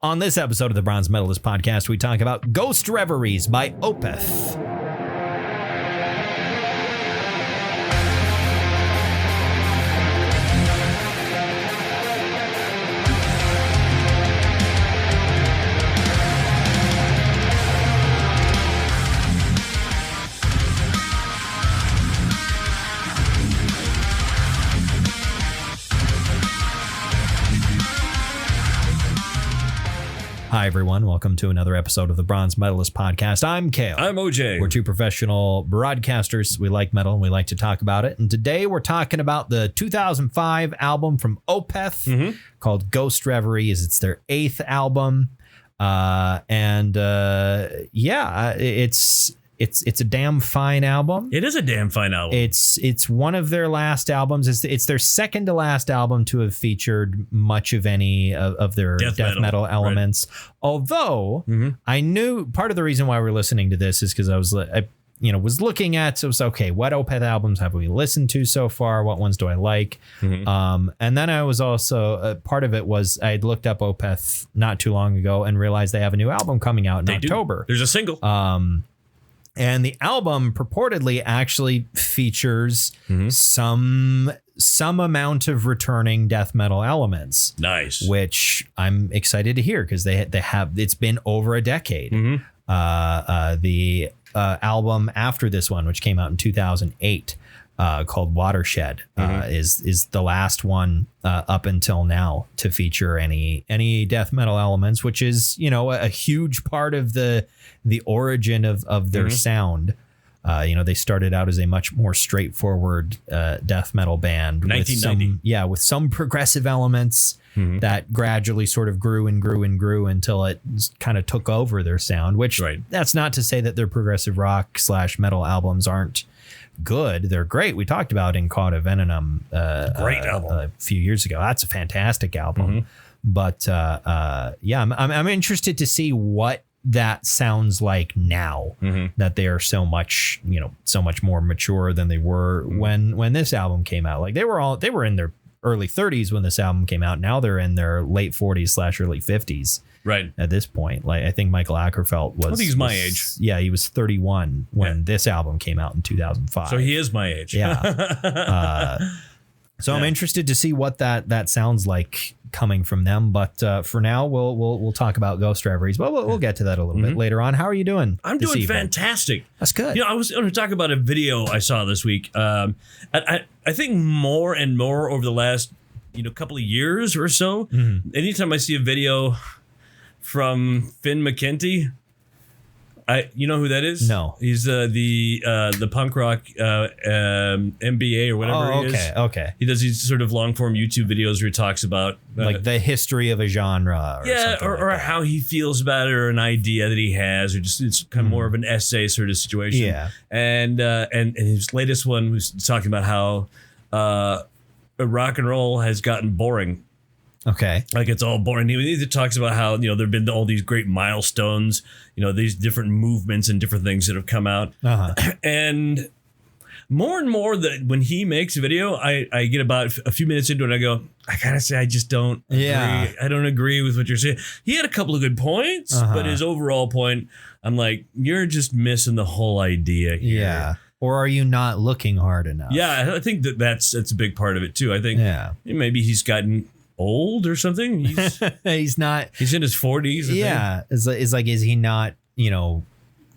On this episode of the Bronze Metalist podcast, we talk about Ghost Reveries by Opeth. Hi, everyone. Welcome to another episode of the Bronze Metalist podcast. I'm Kale. I'm OJ. We're two professional broadcasters. We like metal and we like to talk about it. And today we're talking about the 2005 album from Opeth called Ghost Reveries. It's their 8th album. It's a damn fine album. It is a damn fine album. It's one of their last albums. It's their second to last album to have featured much of any of their death metal elements. Right. Although I knew part of the reason why we're listening to this is because I was looking at, so it was okay, what Opeth albums have we listened to so far? What ones do I like? And then I was also part of it was I looked up Opeth not too long ago and realized they have a new album coming out in October. There's a single. And the album purportedly actually features some amount of returning death metal elements. Nice. Which I'm excited to hear because they have it's been over a decade. The album after this one, which came out in 2008, called Watershed, is the last one up until now to feature any death metal elements, which is, a huge part of the origin of their sound. They started out as a much more straightforward death metal band with some progressive elements that gradually sort of grew and grew and grew until it kind of took over their sound, which that's not to say that their progressive rock / metal albums aren't good. They're great. We talked about In Caught of Venom great album a few years ago. That's a fantastic album. But I'm interested to see what that sounds like now that they are so much more mature than they were when this album came out. Like they were in their early 30s when this album came out. Now they're in their late 40s / early 50s. Right. At this point, like I think Michael Ackerfeld was. I think he's my age. Yeah, he was 31 when this album came out in 2005. So he is my age. Yeah. I'm interested to see what that sounds like coming from them. But for now, we'll talk about Ghost Reveries. But we'll get to that a little bit later on. How are you doing? I'm doing fantastic. That's good. I was going to talk about a video I saw this week. I think more and more over the last couple of years or so. Anytime I see a video from Finn McKenty, you know who that is? No. He's the punk rock MBA or whatever he is. Okay. He does these sort of long form YouTube videos where he talks about like the history of a genre or how he feels about it or an idea that he has, or just it's kind of more of an essay sort of situation. Yeah. And his latest one was talking about how rock and roll has gotten boring. Okay. Like it's all boring. He talks about how, there have been all these great milestones, these different movements and different things that have come out. And more that when he makes a video, I get about a few minutes into it and I go, I gotta say, I just don't agree. I don't agree with what you're saying. He had a couple of good points, but his overall point, I'm like, you're just missing the whole idea here. Yeah. Or are you not looking hard enough? Yeah, I think that's a big part of it too. I think maybe he's gotten old or something. He's not. He's in his 40s. Is he not,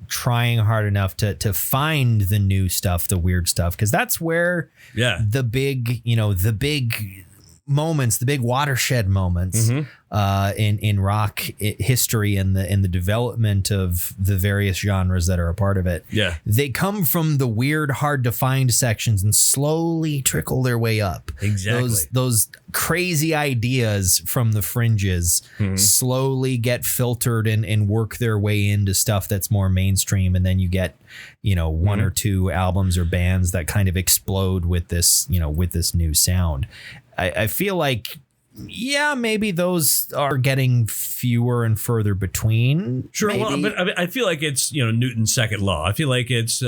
trying hard enough to find the new stuff, the weird stuff? Because that's where the big moments, the big watershed moments in rock history and the development of the various genres that are a part of it. Yeah, they come from the weird, hard to find sections and slowly trickle their way up. Exactly. Those crazy ideas from the fringes slowly get filtered and work their way into stuff that's more mainstream, and then you get one or two albums or bands that kind of explode with this new sound. I feel like, maybe those are getting fewer and further between. Sure, well, but I feel like it's Newton's second law. I feel like it's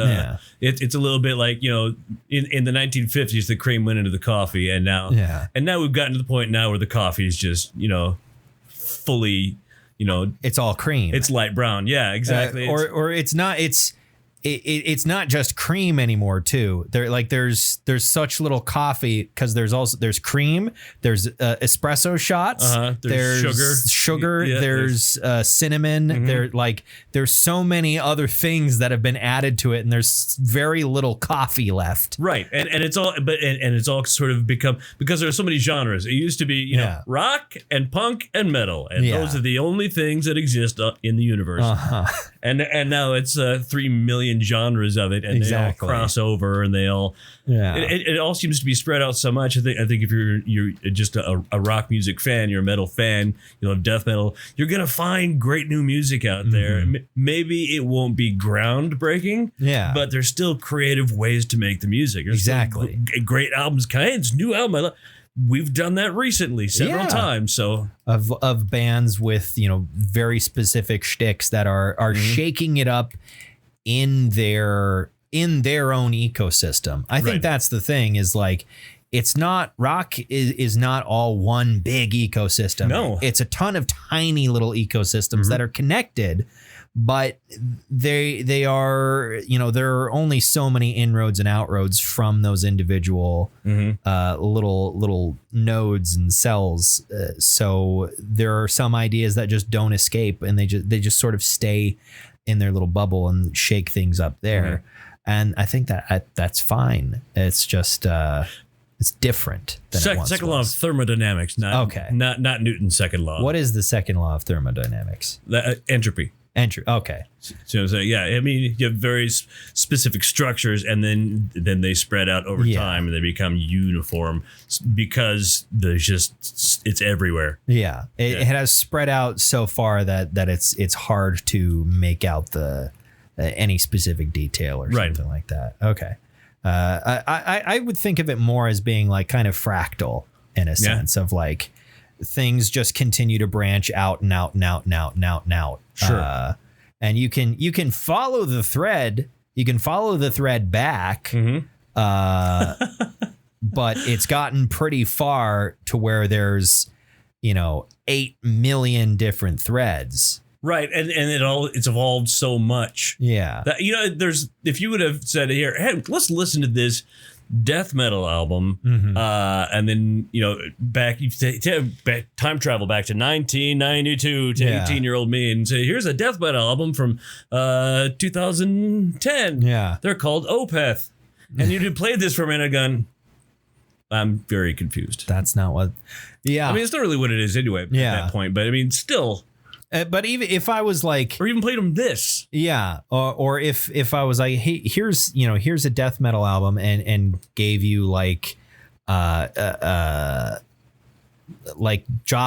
it's a little bit like in the 1950s the cream went into the coffee, and now we've gotten to the point now where the coffee is just fully it's all cream. It's light brown. Yeah, exactly. Or it's not. It's not just cream anymore too. There's such little coffee because there's cream, there's espresso shots, there's sugar, yeah, there's cinnamon. There's so many other things that have been added to it, and there's very little coffee left. Right, and it's all it's all sort of become, because there are so many genres. It used to be rock and punk and metal, and those are the only things that exist in the universe. And now it's 3 million genres of it, and they all cross over, and they all it all seems to be spread out so much. I think if you're just a rock music fan, you're a metal fan, you love death metal, you're gonna find great new music out there. Maybe it won't be groundbreaking, but there's still creative ways to make the music. There's great albums, new album. We've done that recently several times. So of bands with very specific shticks that are shaking it up in their own ecosystem. I think that's the thing, is like, it's not, rock is not all one big ecosystem. No, it's a ton of tiny little ecosystems that are connected, but they are, there are only so many inroads and outroads from those individual little nodes and cells. So there are some ideas that just don't escape, and they just sort of stay in their little bubble and shake things up there. And I think that's fine. It's just it's different than it once second law of thermodynamics, not Newton's second law. What is the second law of thermodynamics? Entropy. Okay. So I mean, you have very specific structures, and then they spread out over time, and they become uniform because it's everywhere. Yeah, it has spread out so far that it's hard to make out the any specific detail or something like that. Okay. I would think of it more as being like kind of fractal, in a sense of like, things just continue to branch out and out and out and out and out and out. Sure. And you can follow the thread. You can follow the thread back. But it's gotten pretty far to where there's, 8 million different threads. Right. And it's evolved so much. Yeah. That, if you would have said here, hey, let's listen to this death metal album, and then back time travel back to 1992 to 18-year-old me, and say, here's a death metal album from 2010. They're called Opeth, and you played this for a minute, gun. I'm very confused. That's not what. I mean, it's not really what it is anyway at that point, but I mean, still. But even if I was like, or even played them this, or if I was like, hey, here's a death metal album, and gave you like Job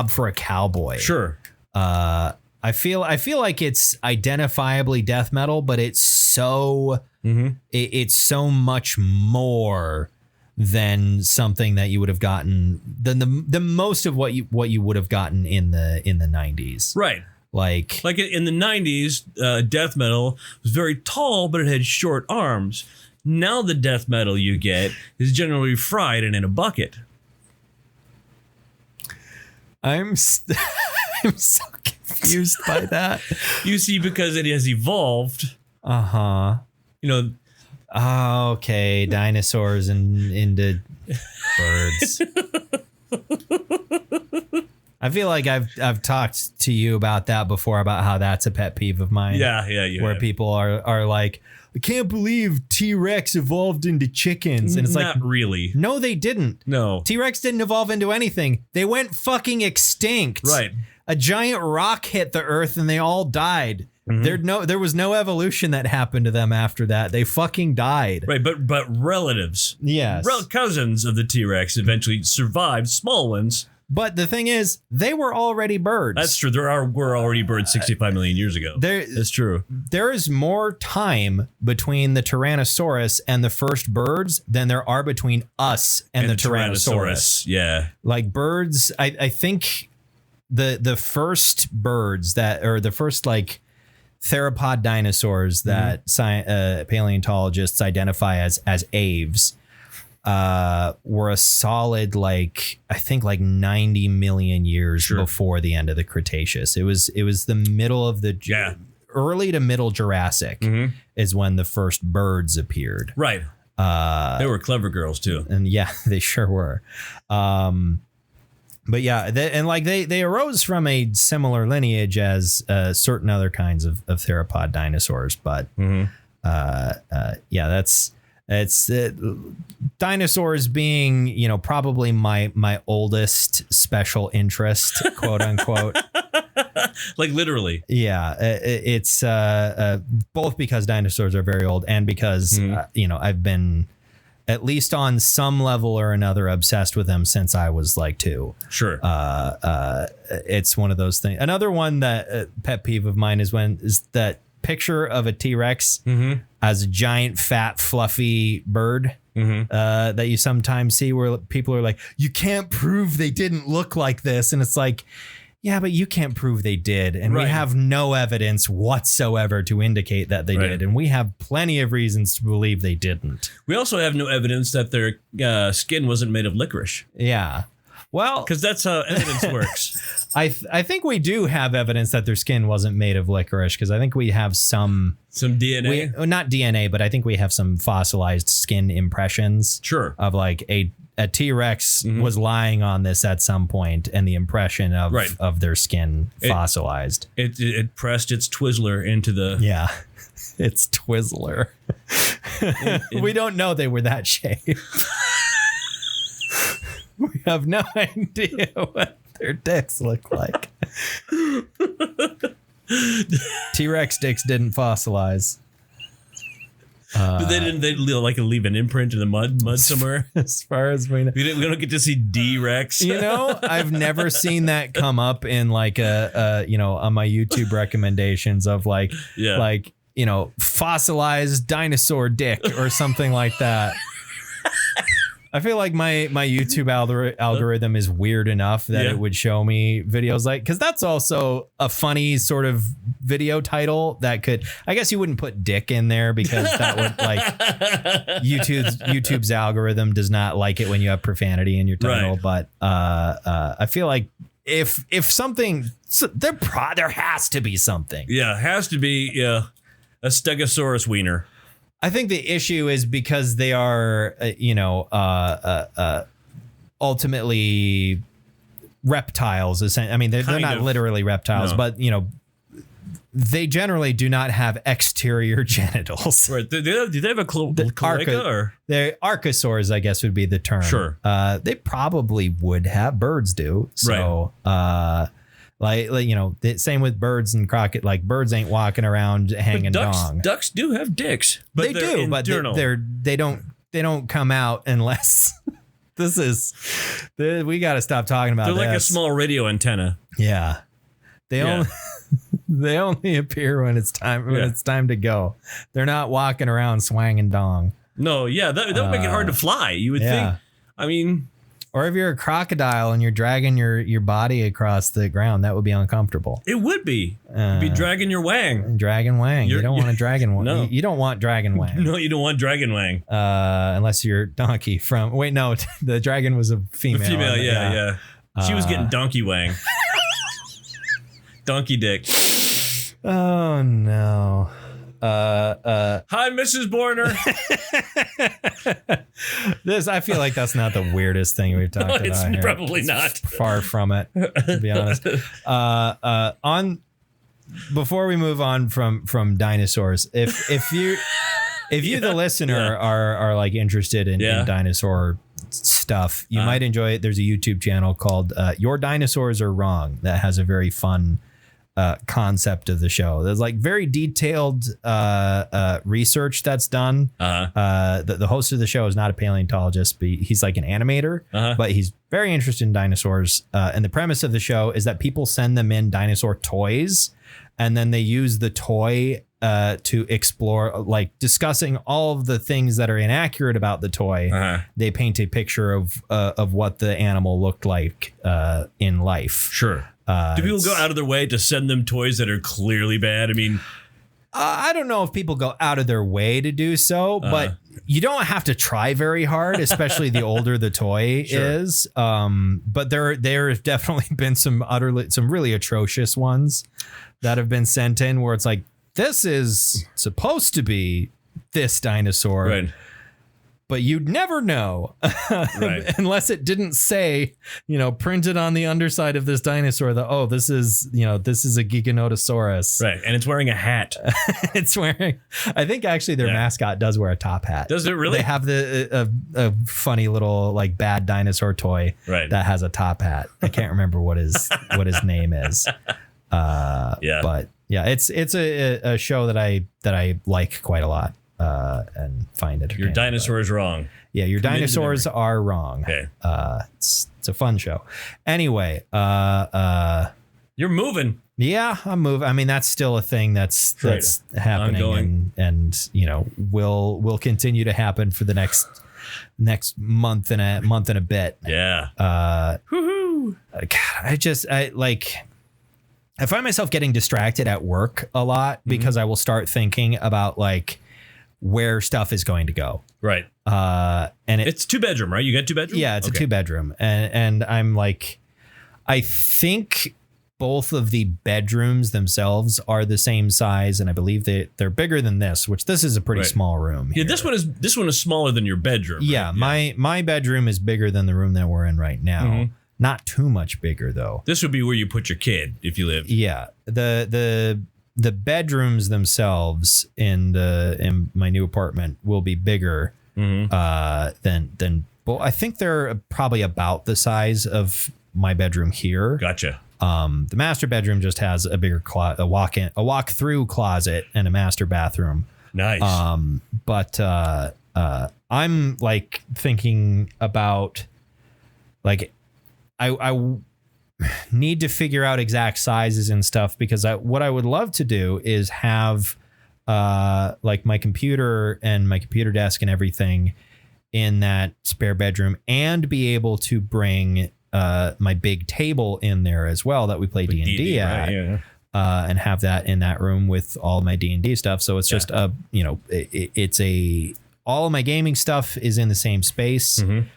for a Cowboy. Sure. I feel like it's identifiably death metal, but it's so it's so much more than something that you would have gotten than the most of what you would have gotten in the 90s. Right. Like in the 90s, death metal was very tall, but it had short arms. Now the death metal you get is generally fried and in a bucket. I'm so confused by that. You see, because it has evolved. Okay, dinosaurs and into birds. I feel like I've talked to you about that before, about how that's a pet peeve of mine. Where people are like, I can't believe T-Rex evolved into chickens. And it's not like, really. No, they didn't. No. T-Rex didn't evolve into anything. They went fucking extinct. Right. A giant rock hit the earth and they all died. There was no evolution that happened to them after that. They fucking died. Right, but relatives. Yes. Cousins of the T-Rex eventually survived, small ones. But the thing is, they were already birds. That's true. Were already birds 65 million years ago. That's true. There is more time between the Tyrannosaurus and the first birds than there are between us and the Tyrannosaurus. Yeah. Like birds, I think the first birds or the first like theropod dinosaurs that paleontologists identify as aves were a solid, like, I think like 90 million years before the end of the Cretaceous. It was the middle of the early to middle Jurassic is when the first birds appeared. Right. They were clever girls too. And yeah, they sure were. But yeah, they arose from a similar lineage as certain other kinds of theropod dinosaurs. But it's dinosaurs being, you know, probably my oldest special interest, quote unquote. Like literally. Yeah, it's both because dinosaurs are very old and because, you know, I've been at least on some level or another obsessed with them since I was like 2. Sure. It's one of those things. Another one that pet peeve of mine is that picture of a T-Rex as a giant, fat, fluffy bird that you sometimes see where people are like, you can't prove they didn't look like this. And it's like, yeah, but you can't prove they did. And we have no evidence whatsoever to indicate that they did. And we have plenty of reasons to believe they didn't. We also have no evidence that their skin wasn't made of licorice. Yeah. Well, because that's how evidence works. I think we do have evidence that their skin wasn't made of licorice, because I think we have some DNA. Not DNA, but I think we have some fossilized skin impressions. Sure. Of like a T-Rex was lying on this at some point, and the impression of their skin fossilized. It pressed its Twizzler into the... Yeah, it's Twizzler. We don't know they were that shape. We have no idea what their dicks look like. T-Rex dicks didn't fossilize. But they didn't. They like leave an imprint in the mud somewhere. As far as we know, we don't get to see D-Rex. You know, I've never seen that come up in like you know, on my YouTube recommendations of like you know, fossilized dinosaur dick or something like that. I feel like my YouTube algorithm is weird enough that it would show me videos like, because that's also a funny sort of video title that could, I guess you wouldn't put dick in there because that would like YouTube's algorithm does not like it when you have profanity in your title. But I feel like if something, there has to be something. Yeah, has to be a Stegosaurus wiener. I think the issue is because they are, you know, ultimately reptiles. I mean, they're not literally reptiles, but, you know, they generally do not have exterior genitals. Right. Do they have a cloaca or? They're archosaurs, I guess would be the term. Sure. They probably would have. Birds do. So, like you know, same with birds and crocodile. Like birds ain't walking around hanging dong. Ducks do have dicks, but they do, internal. But they don't come out unless we got to stop talking about. They're like a small radio antenna. Yeah, they only appear when it's time to go. They're not walking around swanging dong. No, that would make it hard to fly. You would think. I mean. Or if you're a crocodile and you're dragging your body across the ground, that would be uncomfortable. It would be. You'd be dragging your wang. Dragon wang. You don't want a dragon wang. No. You don't want dragon wang. No, you don't want dragon wang. Unless you're donkey from... Wait, no. The dragon was a female. The female, yeah. She was getting donkey wang. Donkey dick. Oh, no. Hi, Mrs. Borner. I feel like that's not the weirdest thing we've talked about. It's here. probably not. Far from it, to be honest. Before we move on from dinosaurs, if you the listener are like interested in dinosaur stuff, you might enjoy it. There's a YouTube channel called Your Dinosaurs Are Wrong that has a very fun concept of the show. There's like very detailed research that's done. The host of the show is not a paleontologist, but he's like an animator, but he's very interested in dinosaurs. And the premise of the show is that people send them in dinosaur toys, and then they use the toy to explore, like discussing all of the things that are inaccurate about the toy. They paint a picture of what the animal looked like in life. Sure. Do people go out of their way to send them toys that are clearly bad? I mean, I don't know if people go out of their way to do so, but You don't have to try very hard, especially the older the toy is. But there have definitely been some really atrocious ones that have been sent in where it's like, this is supposed to be this dinosaur, right? But you'd never know unless it didn't say, printed on the underside of this dinosaur that, this is a Giganotosaurus. Right. And it's wearing a hat. I think actually their mascot does wear a top hat. Does it really? They have a funny little like bad dinosaur toy that has a top hat. I can't remember what his name is. But yeah, it's a show that I like quite a lot. And find it. Your dinosaur is wrong. Yeah, your dinosaurs are wrong. Okay. It's a fun show. Anyway, you're moving. Yeah, I'm moving. I mean, that's still a thing that's happening, ongoing. and will continue to happen for the next month and a bit. Yeah. God, I find myself getting distracted at work a lot because I will start thinking about like where stuff is going to go. Right. And it's 2-bedroom, right? You got 2-bedroom? Yeah, it's a 2-bedroom. And I'm like, I think both of the bedrooms themselves are the same size. And I believe they're bigger than this, which this is a pretty small room. Yeah. Here. This one is smaller than your bedroom. Yeah. Right? My bedroom is bigger than the room that we're in right now. Mm-hmm. Not too much bigger though. This would be where you put your kid if you lived. Yeah. The bedrooms themselves in my new apartment will be bigger than well, I think they're probably about the size of my bedroom here. Gotcha. The master bedroom just has a bigger a walk-through closet and a master bathroom. Nice. But I'm like thinking about like I need to figure out exact sizes and stuff because what I would love to do is have like my computer and my computer desk and everything in that spare bedroom and be able to bring my big table in there as well that we play D&D at. Right, yeah. And have that in that room with all my D&D stuff. So it's just it's all of my gaming stuff is in the same space. Mm-hmm.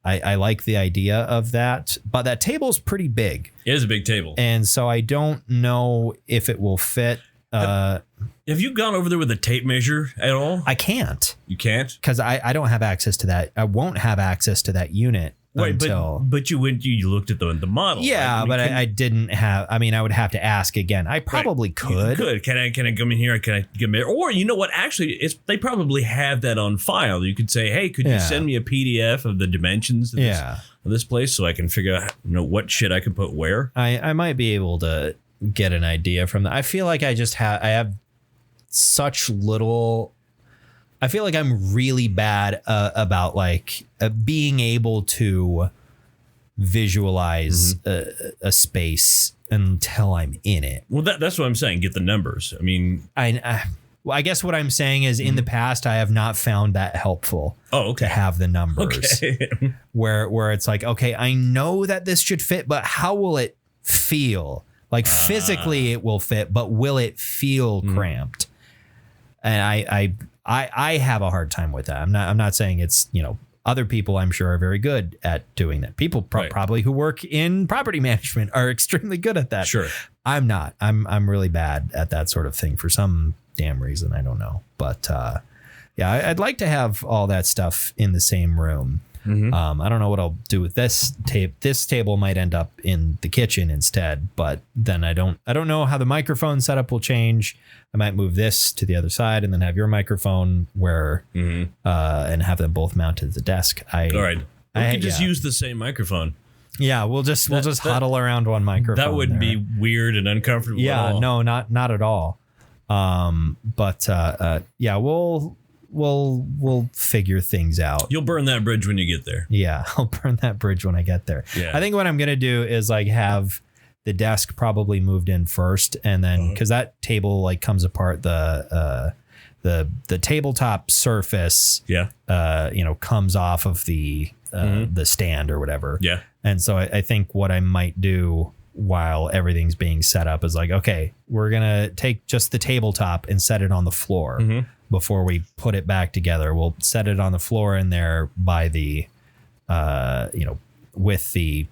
I like the idea of that, but that table is pretty big. It is a big table. And so I don't know if it will fit. Have you gone over there with a tape measure at all? I can't. You can't? Because I don't have access to that. I won't have access to that unit until... But you looked at the model. Yeah, right? I didn't have... I mean, I would have to ask again. I probably could. You could. Can I come in here? Can I get me? Or you know what? Actually, they probably have that on file. You could say, hey, could you send me a PDF of the dimensions of this place so I can figure out what shit I can put where? I might be able to get an idea from that. I feel like I have such little... I feel like I'm really bad about like being able to visualize a space until I'm in it. Well, that's what I'm saying. Get the numbers. I mean, I guess what I'm saying is in the past, I have not found that helpful. Oh, okay. To have the numbers where it's like, okay, I know that this should fit, but how will it feel? Like physically it will fit, but will it feel cramped? And I have a hard time with that. I'm not saying it's, other people I'm sure are very good at doing that. People probably who work in property management are extremely good at that. Sure. I'm not. I'm really bad at that sort of thing for some damn reason. I don't know. But I'd like to have all that stuff in the same room. Mm-hmm. I don't know what I'll do with this tape. This table might end up in the kitchen instead, but then I don't know how the microphone setup will change. I might move this to the other side and then have your microphone where, and have them both mounted to the desk. All right. We can just use the same microphone. Yeah, we'll just huddle around one microphone. That wouldn't be weird and uncomfortable. Yeah, at all. No, not at all. We'll figure things out. You'll burn that bridge when you get there. Yeah, I'll burn that bridge when I get there. Yeah. I think what I'm going to do is like have the desk probably moved in first, and then because that table like comes apart, the tabletop surface comes off of the stand or whatever. Yeah. And so I think what I might do while everything's being set up is like, okay, we're going to take just the tabletop and set it on the floor. before we put it back together. We'll set it on the floor in there by the, with the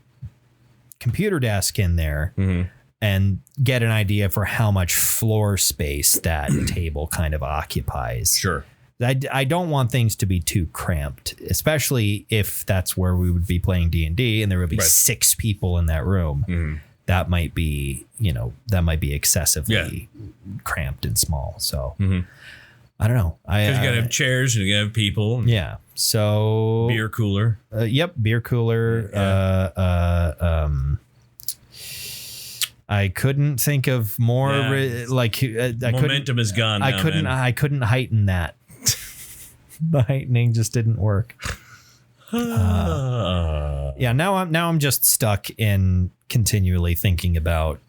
computer desk in there, and get an idea for how much floor space that table kind of occupies. Sure. I don't want things to be too cramped, especially if that's where we would be playing D&D and there would be 6 people in that room. That might be, excessively cramped and small. So I don't know. Because you got to have chairs and you got to have people. Yeah. So beer cooler. Beer cooler. I couldn't think of more. Momentum is gone. I couldn't heighten that. The heightening just didn't work. Now I'm just stuck in continually thinking about,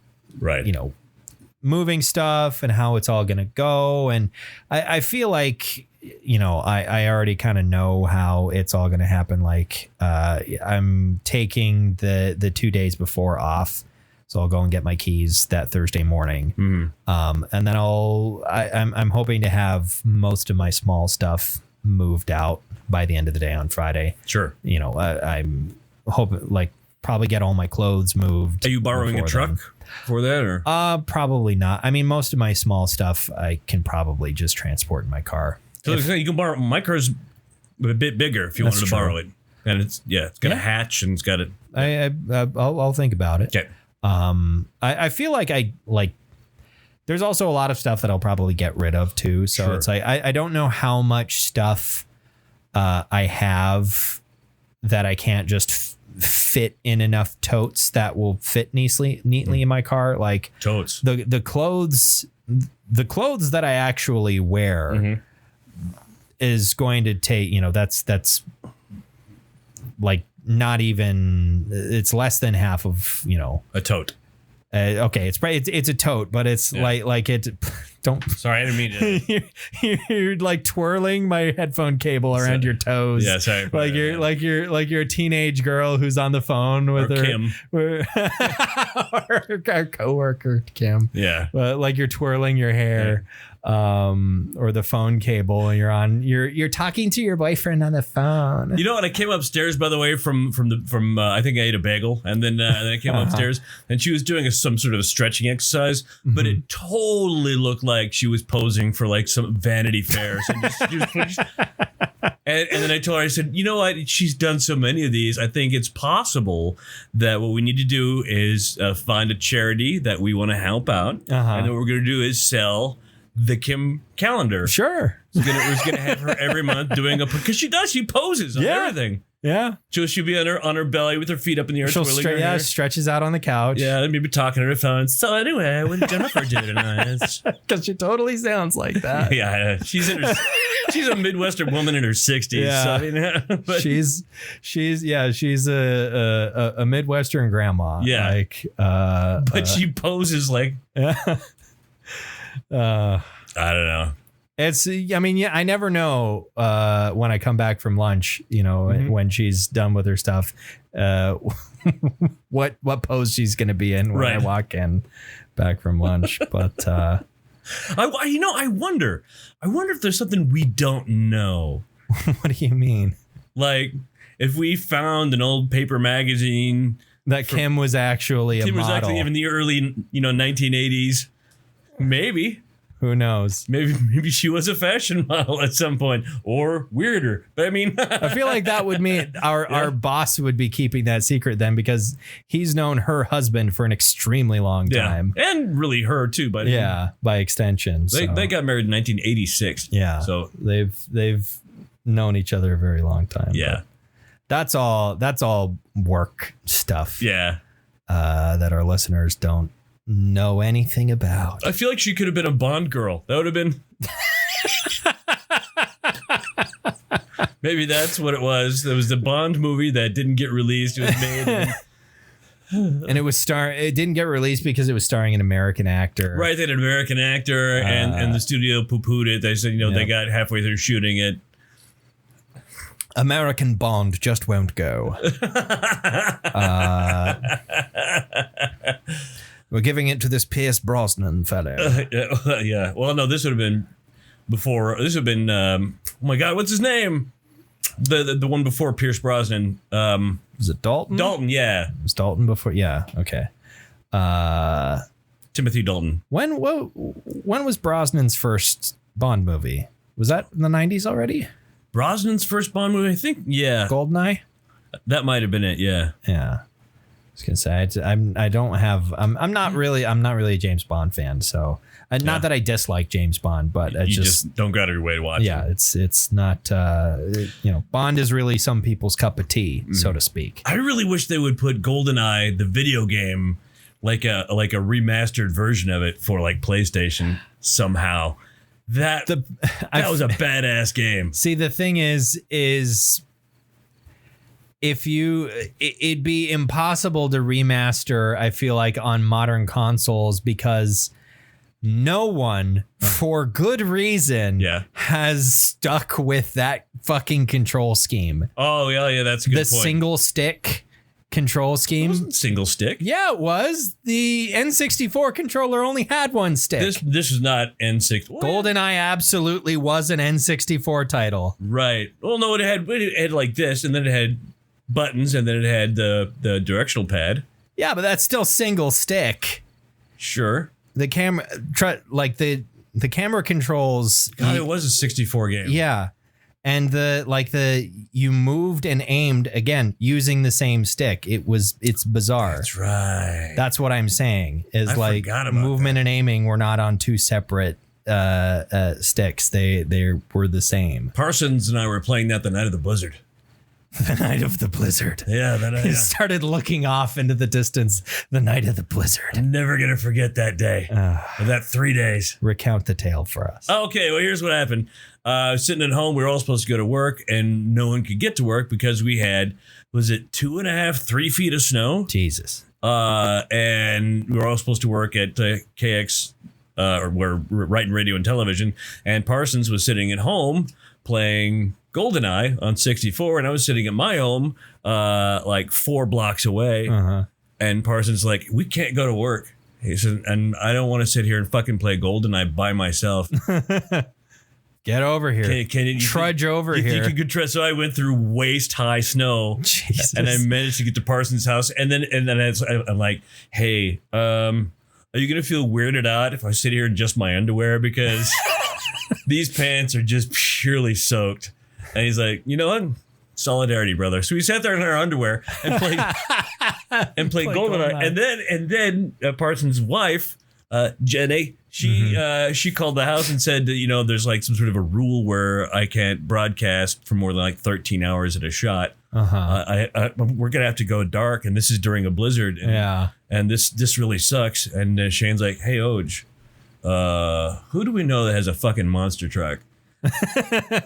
moving stuff and how it's all going to go. And I feel like, I already kind of know how it's all going to happen. Like, I'm taking the 2 days before off. So I'll go and get my keys that Thursday morning. And then I'm hoping to have most of my small stuff moved out by the end of the day on Friday. Sure. I'm hoping probably get all my clothes moved. Are you borrowing a truck for that, or? Probably not. I mean, most of my small stuff I can probably just transport in my car. So you can borrow. My car's a bit bigger if you wanted to borrow it, and it's got a hatch and it's got it. I'll think about it. Okay. I feel like there's also a lot of stuff that I'll probably get rid of too. So it's like, I don't know how much stuff, I have that I can't just fit in enough totes that will fit neatly in my car. Like totes, the clothes that I actually wear is going to take, that's like, not even, it's less than half of, a tote. Okay, it's a tote, but it's like it. Don't. Sorry, I didn't mean to. You're like twirling my headphone cable around your toes. Yeah, sorry. Like you're a teenage girl who's on the phone with her Kim, or our coworker Kim. Yeah, like you're twirling your hair. Or the phone cable, and you're talking to your boyfriend on the phone. You know what? I came upstairs, by the way, from I think I ate a bagel, and then I came upstairs, and she was doing some sort of stretching exercise, but it totally looked like she was posing for like some Vanity Fair. And then I told her, I said, you know what? She's done so many of these. I think it's possible that what we need to do is find a charity that we want to help out, and what we're going to do is sell the Kim calendar. Sure. We're gonna have her every month doing because she poses on everything. Yeah. She'll be on her belly with her feet up in the air. She'll stretches out on the couch. Yeah, maybe talking to her phone. So anyway, what did Jennifer do tonight? Because she totally sounds like that. Yeah, she's a Midwestern woman in her 60s. Yeah. So, I mean, but she's a Midwestern grandma. Yeah. But she poses like. I don't know. I never know when I come back from lunch, when she's done with her stuff, what pose she's going to be in when I walk in back from lunch. But I wonder if there's something we don't know. What do you mean? Like if we found an old paper magazine that Kim was actually a model. Kim was actually in the early 1980s. Maybe. Who knows? Maybe she was a fashion model at some point, or weirder. But I mean, I feel like that would mean our boss would be keeping that secret then, because he's known her husband for an extremely long time, and really her too. But by extension, they got married in 1986. Yeah, so they've known each other a very long time. Yeah, that's all work stuff. Yeah, that our listeners don't know anything about. I feel like she could have been a Bond girl. That would have been. Maybe that's what it was. There was the Bond movie that didn't get released. It was made. And it didn't get released because it was starring an American actor. Right, they had an American actor, and the studio poo-pooed it. They said, they got halfway through shooting it. American Bond just won't go. We're giving it to this Pierce Brosnan fellow. Yeah. Well, no, this would have been before. This would have been, oh my God, what's his name? The one before Pierce Brosnan. Was it Dalton? Dalton, yeah. It was Dalton before? Yeah, okay. Timothy Dalton. When was Brosnan's first Bond movie? Was that in the 90s already? Brosnan's first Bond movie, I think. Yeah, Goldeneye. That might have been it. Yeah. Yeah. I was gonna say I'm not really a James Bond fan. So not that I dislike James Bond, but I you just don't go out of your way to watch. Yeah, it. it's not Bond is really some people's cup of tea, so to speak. I really wish they would put GoldenEye, the video game, like a remastered version of it for like PlayStation somehow. That was a badass game. See, the thing is if it'd be impossible to remaster, I feel like, on modern consoles, because no one, for good reason, has stuck with that fucking control scheme. Oh, yeah, that's a good point. The single stick control scheme. It wasn't single stick. Yeah, it was. The N64 controller only had one stick. This is not N64. GoldenEye absolutely was an N64 title. Right. Well, no, it had like this, and then it had buttons, and then it had the directional pad. Yeah, but that's still single stick. Sure. The camera, the camera controls. God, it was a 64 game. Yeah. And you moved and aimed again using the same stick. It's bizarre. That's right. That's what I'm saying. Is like movement and aiming were not on two separate sticks. They were the same. Parsons and I were playing that the night of the blizzard. The night of the blizzard. Yeah, that night. He started looking off into the distance. The night of the blizzard. I'm never gonna forget that day. Or that 3 days. Recount the tale for us. Okay, well, here's what happened. Sitting at home, we were all supposed to go to work, and no one could get to work because we had, was it 2.5, 3 feet of snow? Jesus. And we were all supposed to work at KX, or we're writing radio and television, and Parsons was sitting at home playing GoldenEye on 64, and I was sitting at my home, like 4 blocks away, and Parsons like, we can't go to work. He said, and I don't want to sit here and fucking play GoldenEye by myself. Get over here. Can you trudge over here? You think you could trudge? So I went through waist high snow, Jesus. And I managed to get to Parsons' house. And then I'm like, hey, are you gonna feel weirded out if I sit here in just my underwear, because these pants are just purely soaked? And he's like, you know what? Solidarity, brother. So we sat there in our underwear and played GoldenEye. And then Parsons' wife, Jenny, she called the house and said that, there's like some sort of a rule where I can't broadcast for more than like 13 hours at a shot. We're gonna have to go dark, and this is during a blizzard. And this really sucks. And Shane's like, hey, Oj, who do we know that has a fucking monster truck?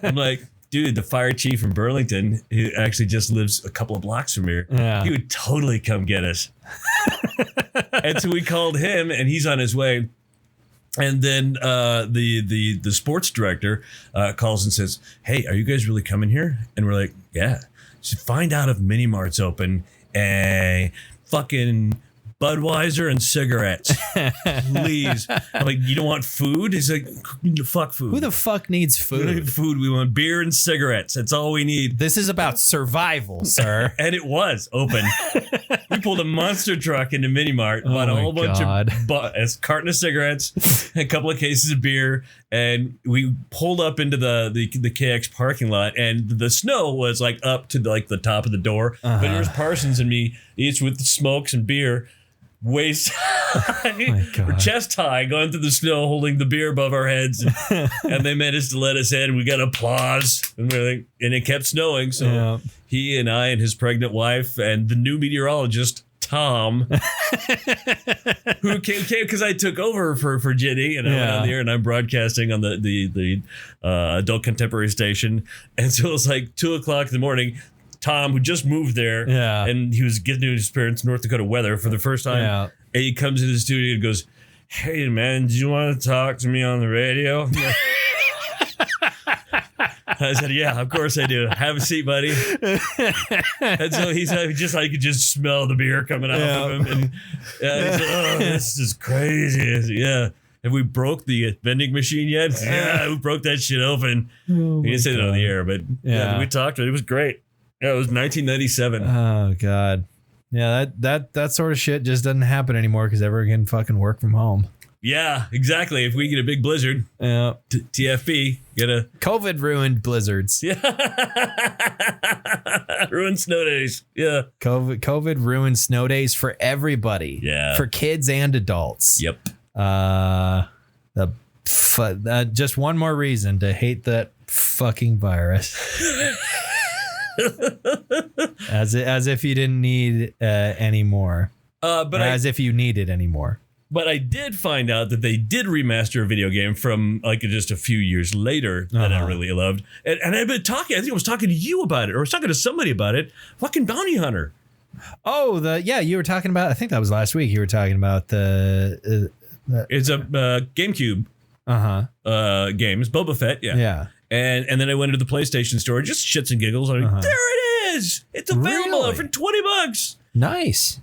I'm like, dude, the fire chief from Burlington, who actually just lives a couple of blocks from here, he would totally come get us. And so we called him, and he's on his way. And then the sports director calls and says, hey, are you guys really coming here? And we're like, yeah. So find out if Mini Mart's open. Fucking Budweiser and cigarettes, please. I'm like, you don't want food? He's like, fuck food. Who the fuck needs food? We don't need food. We want beer and cigarettes. That's all we need. This is about survival, sir. And it was open. We pulled a monster truck into Mini Mart, bought a whole bunch of a carton of cigarettes, a couple of cases of beer, and we pulled up into the KX parking lot, and the snow was like up to the top of the door. But there was Parsons and me, each with the smokes and beer, waist high or chest high, going through the snow, holding the beer above our heads, and they managed to let us in. We got applause, and it kept snowing. So he and I and his pregnant wife and the new meteorologist Tom, who came because I took over for Jenny, and I went on the air, and I'm broadcasting on the adult contemporary station, and so it was like 2:00 in the morning. Tom, who just moved there, and he was getting to experience North Dakota weather for the first time, and he comes into the studio and goes, hey, man, do you want to talk to me on the radio? I said, yeah, of course I do. Have a seat, buddy. And so he said, I could just smell the beer coming out of him. And he said, oh, this is crazy. I said, yeah. Have we broke the vending machine yet? Yeah, we broke that shit open. We didn't say that on the air, but we talked. It was great. Yeah, it was 1997. Oh God. Yeah, that sort of shit just doesn't happen anymore because everyone can fucking work from home. Yeah, exactly. If we get a big blizzard, TFB, get a COVID ruined blizzards. Yeah, ruined snow days. Yeah, COVID ruined snow days for everybody. Yeah, for kids and adults. Yep. Just one more reason to hate that fucking virus. as if you didn't need any more. As if you needed any more. But I did find out that they did remaster a video game from like just a few years later that I really loved. And I've been talking, I think I was talking to you about it, or I was talking to somebody about it. Fucking Bounty Hunter. Oh, you were talking about, I think that was last week. You were talking about it's a GameCube game. It's Boba Fett. Yeah. Yeah. And then I went to the PlayStation store, just shits and giggles. I'm like, there it is. It's available for $20. Nice.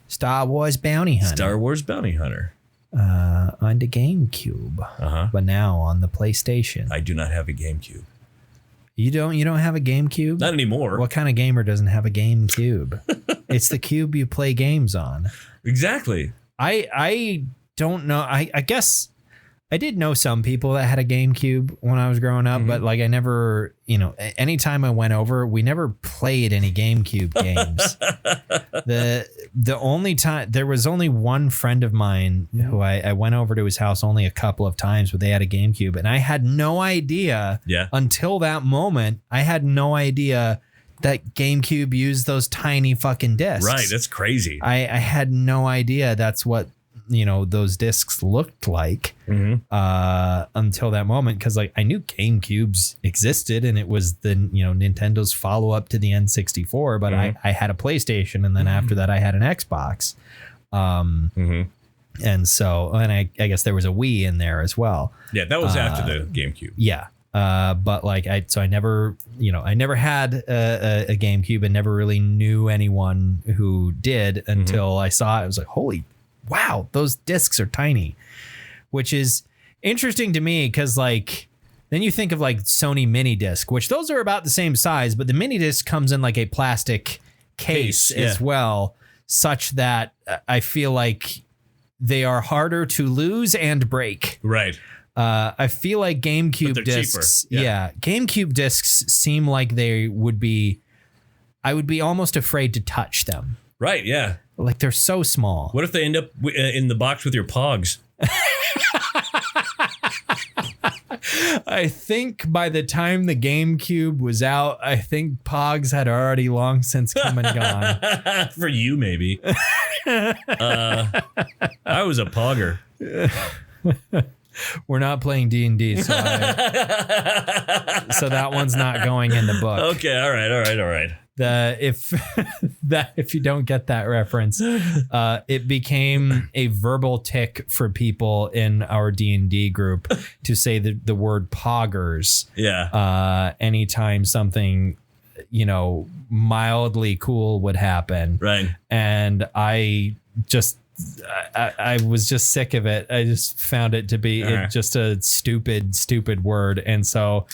Star Wars Bounty Hunter. Star Wars Bounty Hunter. On the GameCube. But now on the PlayStation. I do not have a GameCube. You don't have a GameCube? Not anymore. What kind of gamer doesn't have a GameCube? It's the cube you play games on. Exactly. I don't know. I guess I did know some people that had a GameCube when I was growing up, but like I never, anytime I went over, we never played any GameCube games. The only time, there was only one friend of mine who I went over to his house only a couple of times, but they had a GameCube, and I had no idea until that moment. I had no idea that GameCube used those tiny fucking discs. Right, that's crazy. I had no idea that's what those discs looked like until that moment, because like I knew GameCubes existed and it was the Nintendo's follow-up to the N64, but I had a PlayStation, and then after that I had an Xbox, and so I guess there was a Wii in there as well. Yeah, that was after the GameCube. Yeah. But like I never had a GameCube and never really knew anyone who did until I saw it. I was like, holy wow, those discs are tiny, which is interesting to me because like then you think of like Sony mini disc, which those are about the same size, but the mini disc comes in like a plastic case as well, such that I feel like they are harder to lose and break. Right. I feel like GameCube discs, GameCube discs seem like they would be, I would be almost afraid to touch them. Right, yeah. Like they're so small. What if they end up in the box with your Pogs? I think by the time the GameCube was out, I think Pogs had already long since come and gone. For you, maybe. I was a Pogger. We're not playing D&D, so that one's not going in the book. Okay, all right. If you don't get that reference, it became a verbal tick for people in our D&D group to say the word poggers. Yeah. Anytime something, mildly cool would happen. Right. And I was just sick of it. I just found it to be just a stupid word. And so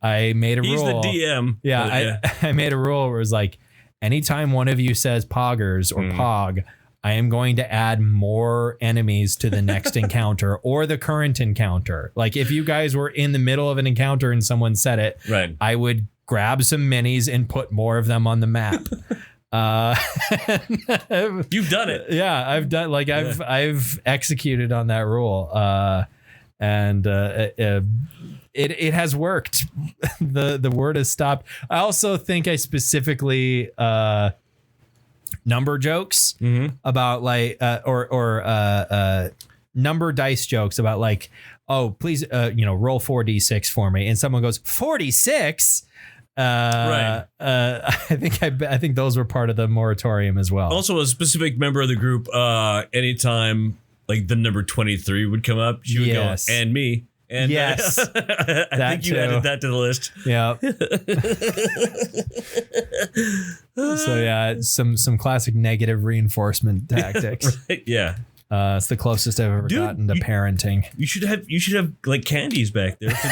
I made a rule. He's the DM. Yeah, I made a rule where it was like, anytime one of you says poggers or pog, I am going to add more enemies to the next encounter or the current encounter. Like if you guys were in the middle of an encounter and someone said it, right, I would grab some minis and put more of them on the map. You've done it. Yeah, I've done I've executed on that rule. And it has worked. The word has stopped. I also think I specifically number jokes about like or number dice jokes about like, oh, please roll 4d6 for me, and someone goes 46. Right. I think those were part of the moratorium as well. Also, a specific member of the group, anytime like the number 23 would come up, she would go, and me. And yes, I think you added that to the list. Yeah. So yeah, some classic negative reinforcement tactics. Right, yeah. It's the closest I've ever gotten to parenting. You should have like candies back there for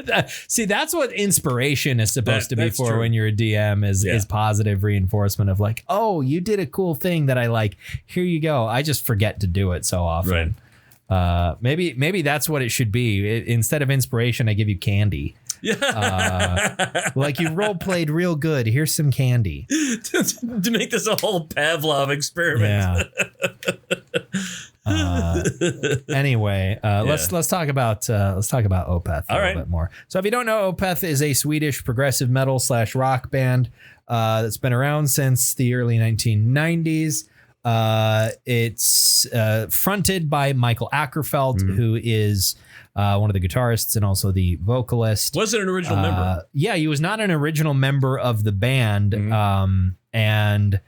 the See, that's what inspiration is supposed to be for true. when you're a DM is positive reinforcement of like, oh, you did a cool thing that I like. Here you go. I just forget to do it so often. Right. Maybe that's what it should be. Instead of inspiration, I give you candy. Yeah. Like you role played real good. Here's some candy to make this a whole Pavlov experiment. Yeah. Anyway, let's talk about Opeth a little bit more. So if you don't know, Opeth is a Swedish progressive metal / rock band that's been around since the early 1990s. It's fronted by Michael Ackerfeldt, who is one of the guitarists and also the vocalist. Wasn't an original member. Yeah, he was not an original member of the band. And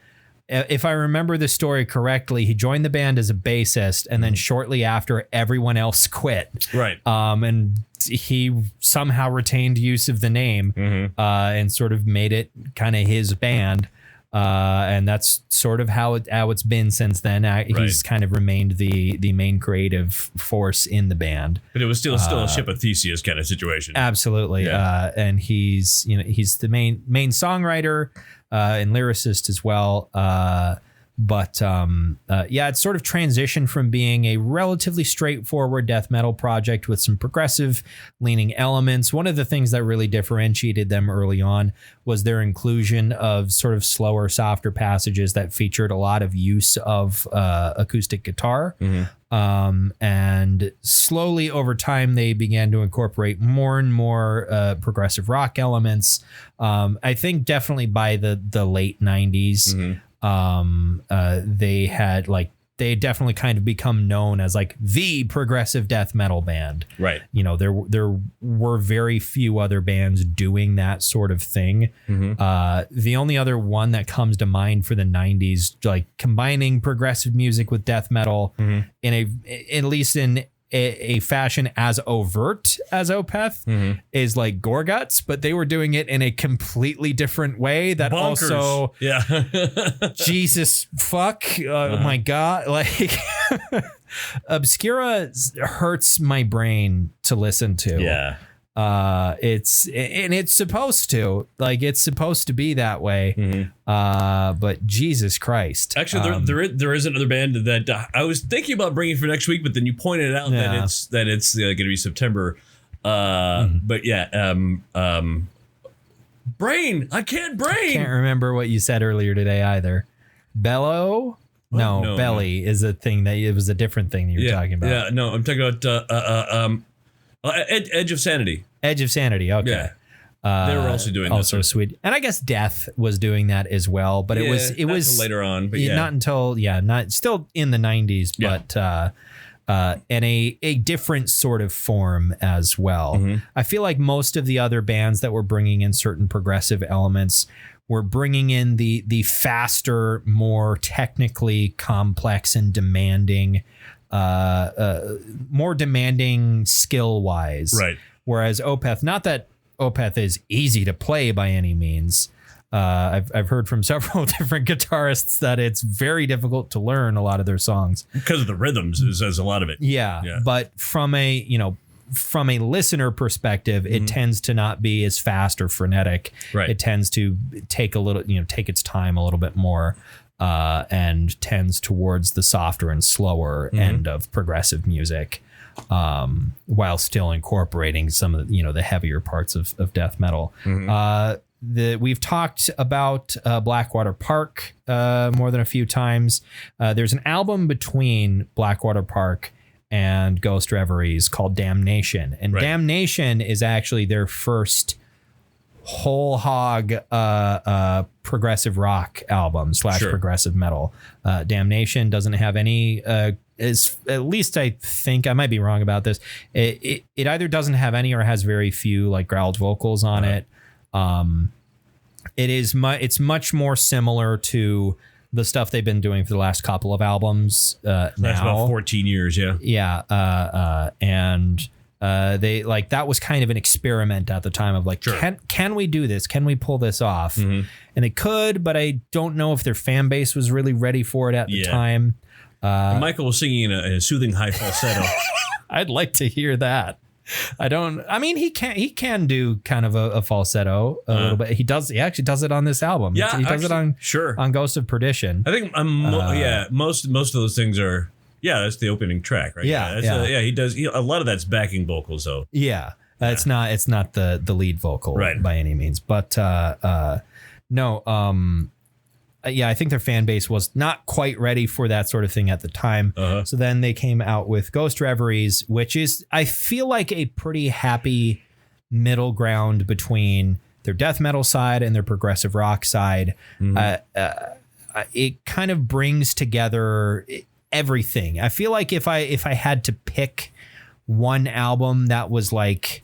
if I remember the story correctly, he joined the band as a bassist, and then shortly after, everyone else quit. Right. And he somehow retained use of the name and sort of made it kind of his band. And that's sort of how it's been since then. He's kind of remained the main creative force in the band. But it was still a ship of Theseus kind of situation. Absolutely. Yeah. And he's the main songwriter and lyricist as well. But it's sort of transitioned from being a relatively straightforward death metal project with some progressive leaning elements. One of the things that really differentiated them early on was their inclusion of sort of slower, softer passages that featured a lot of use of acoustic guitar. And slowly over time, they began to incorporate more and more progressive rock elements. I think definitely by the late 90s. They had definitely kind of become known as like the progressive death metal band. Right. You know, there were very few other bands doing that sort of thing. The only other one that comes to mind for the 90s, like combining progressive music with death metal at least in a fashion as overt as Opeth is like Gorguts, but they were doing it in a completely different way that Bonkers. Also Jesus fuck oh my god, like Obscura hurts my brain to listen to. It's supposed to be that way. But Jesus Christ. Actually, there is another band that I was thinking about bringing for next week, but then you pointed out that it's going to be September. But brain. I can't remember what you said earlier today either. Bellow. No, belly is a thing that it was a different thing that you were talking about. Yeah, no, I'm talking about Edge of Sanity. Edge of Sanity. Okay. Yeah. They were also doing also sweet, and I guess Death was doing that as well. But it was later on, but not until not still in the 90s, but in a different sort of form as well. I feel like most of the other bands that were bringing in certain progressive elements were bringing in the faster, more technically complex and demanding. More demanding skill wise. Right. Whereas Opeth, not that Opeth is easy to play by any means. I've heard from several different guitarists that it's very difficult to learn a lot of their songs. Because of the rhythms, there's a lot of it. Yeah. But from a listener perspective, it tends to not be as fast or frenetic. Right. It tends to take take its time a little bit more. And tends towards the softer and slower end of progressive music, while still incorporating some of the heavier parts of death metal. We've talked about Blackwater Park more than a few times. There's an album between Blackwater Park and Ghost Reveries called Damnation, and Damnation is actually their first whole hog progressive rock album / progressive metal. Damnation doesn't have any is at least I think I might be wrong about this. It either doesn't have any or has very few like growled vocals on it. It's much more similar to the stuff they've been doing for the last couple of albums. That's about 14 years. And they like that was kind of an experiment at the time of like, can we do this? Can we pull this off? And they could, but I don't know if their fan base was really ready for it at the time. And Michael was singing in a soothing high falsetto. I'd like to hear that. I mean, he can do kind of a falsetto a little bit. He actually does it on this album. Yeah, he does it on Ghost of Perdition. I think most of those things are. Yeah, that's the opening track, right? Yeah, he does. A lot of that's backing vocals, though. Yeah, it's not the lead vocal by any means, but no. Yeah, I think their fan base was not quite ready for that sort of thing at the time. So then they came out with Ghost Reveries, which is, I feel like, a pretty happy middle ground between their death metal side and their progressive rock side. It kind of brings together everything. I feel like if I had to pick one album that was like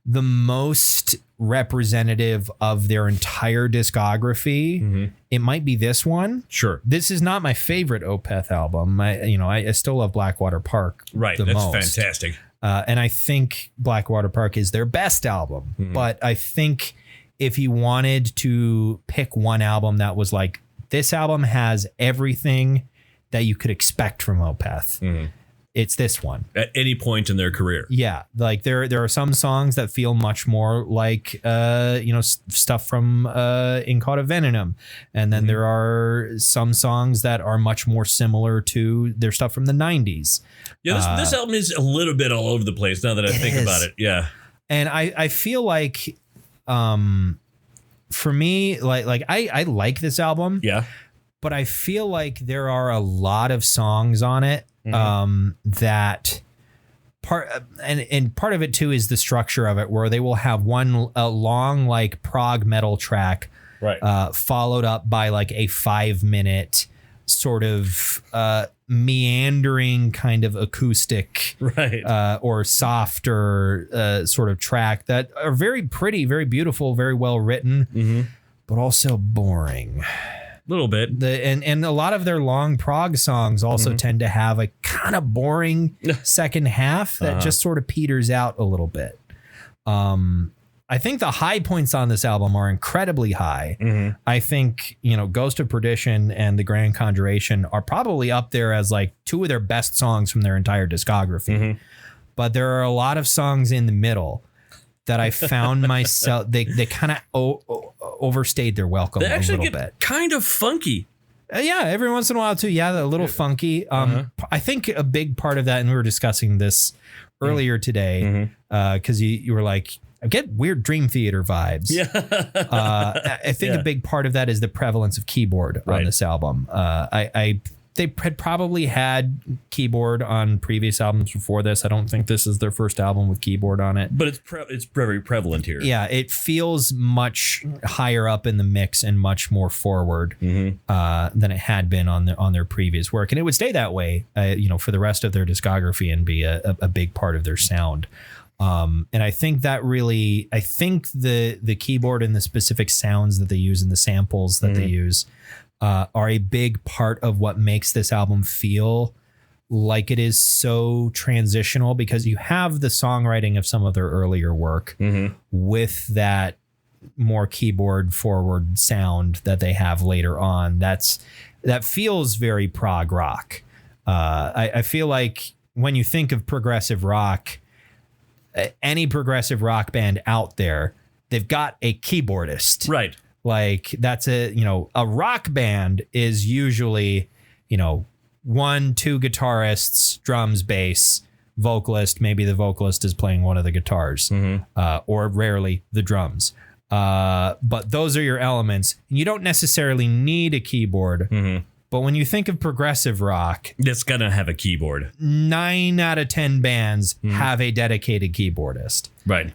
the most representative of their entire discography, it might be this one. Sure. This is not my favorite Opeth album. I still love Blackwater Park. Right. That's fantastic. And I think Blackwater Park is their best album. But I think if you wanted to pick one album that was like, this album has everything that you could expect from Opeth, it's this one. At any point in their career. Yeah. Like there are some songs that feel much more like, stuff from In Caught of Venom. And then there are some songs that are much more similar to their stuff from the 90s. Yeah, this album is a little bit all over the place now that I think about it. Yeah. And I feel like, for me, like I like this album. Yeah. But I feel like there are a lot of songs on it that part of it too is the structure of it, where they will have a long like prog metal track, followed up by like a 5-minute sort of meandering kind of acoustic, or softer sort of track that are very pretty, very beautiful, very well written, but also boring. Little bit. And a lot of their long prog songs also tend to have a kind of boring second half that just sort of peters out a little bit. I think the high points on this album are incredibly high. I think, Ghost of Perdition and The Grand Conjuration are probably up there as like two of their best songs from their entire discography. But there are a lot of songs in the middle that I found myself, they kind of overstayed their welcome a little bit. Kind of funky. Yeah, every once in a while too. Yeah, a little funky. I think a big part of that, and we were discussing this earlier today, because you were like, I get weird Dream Theater vibes. Yeah. I think a big part of that is the prevalence of keyboard on this album. They had probably had keyboard on previous albums before this. I don't think this is their first album with keyboard on it. But it's very prevalent here. Yeah, it feels much higher up in the mix and much more forward than it had been on their previous work. And it would stay that way, for the rest of their discography and be a big part of their sound. And I think that really, the keyboard and the specific sounds that they use and the samples that they use are a big part of what makes this album feel like it is so transitional, because you have the songwriting of some of their earlier work with that more keyboard forward sound that they have later on. That feels very prog rock. I feel like when you think of progressive rock, any progressive rock band out there, they've got a keyboardist. Right. Like that's a rock band is usually, 1-2 guitarists, drums, bass, vocalist. Maybe the vocalist is playing one of the guitars, or rarely the drums. But those are your elements. You don't necessarily need a keyboard. But when you think of progressive rock, it's going to have a keyboard. 9 out of 10 bands have a dedicated keyboardist. Right.